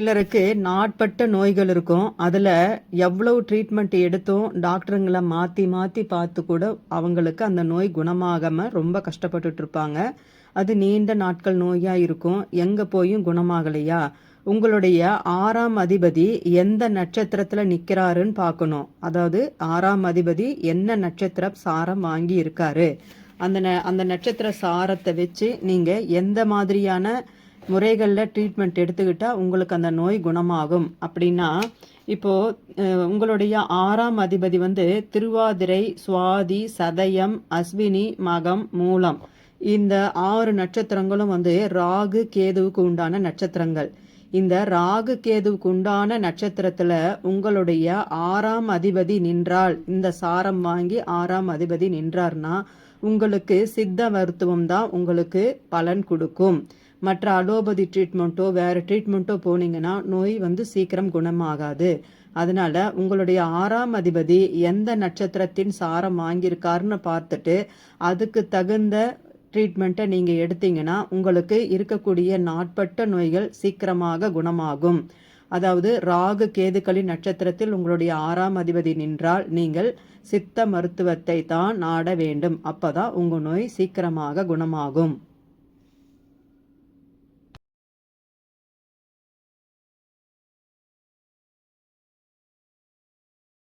சிலருக்கு நாட்பட்ட நோய்கள் இருக்கும். அதில் எவ்வளவு ட்ரீட்மெண்ட் எடுத்தும் டாக்டருங்களை மாற்றி மாற்றி பார்த்து கூட அவங்களுக்கு அந்த நோய் குணமாகாமல் ரொம்ப கஷ்டப்பட்டுட்டு இருப்பாங்க. அது நீண்ட நாட்கள் நோயாக இருக்கும். எங்கே போயும் குணமாகலையா? உங்களுடைய 6ஆம் அதிபதி எந்த நட்சத்திரத்தில் நிற்கிறாருன்னு பார்க்கணும். அதாவது 6ஆம் அதிபதி என்ன நட்சத்திர சாரம் வாங்கி இருக்காரு, அந்த நட்சத்திர சாரத்தை வச்சு நீங்கள் எந்த மாதிரியான முறைகளில் ட்ரீட்மெண்ட் எடுத்துக்கிட்டால் உங்களுக்கு அந்த நோய் குணமாகும் அப்படின்னா, இப்போது உங்களுடைய 6ஆம் அதிபதி திருவாதிரை, சுவாதி, சதயம், அஸ்வினி, மகம், மூலம், இந்த 6 நட்சத்திரங்களும் ராகு கேதுவுக்கு உண்டான நட்சத்திரங்கள். இந்த ராகு கேதுவுக்கு உண்டான நட்சத்திரத்தில் உங்களுடைய 6ஆம் அதிபதி நின்றால், இந்த சாரம் வாங்கி 6ஆம் அதிபதி நின்றார்னா உங்களுக்கு சித்த மருத்துவம் தான் உங்களுக்கு பலன் கொடுக்கும். மற்ற அலோபதி ட்ரீட்மெண்ட்டோ வேறு ட்ரீட்மெண்ட்டோ போனீங்கன்னா நோய் சீக்கிரம் குணமாகாது. அதனால உங்களுடைய 6ஆம் அதிபதி எந்த நட்சத்திரத்தின் சாரம் வாங்கியிருக்காருன்னு பார்த்துட்டு அதுக்கு தகுந்த ட்ரீட்மெண்ட்டை நீங்கள் எடுத்தீங்கன்னா உங்களுக்கு இருக்கக்கூடிய நாட்பட்ட நோய்கள் சீக்கிரமாக குணமாகும். அதாவது ராகு கேதுக்களின் நட்சத்திரத்தில் உங்களுடைய 6ஆம் அதிபதி நின்றால் நீங்கள் சித்த மருத்துவத்தை தான் நாட வேண்டும். அப்போதான் உங்கள் நோய் சீக்கிரமாக குணமாகும்.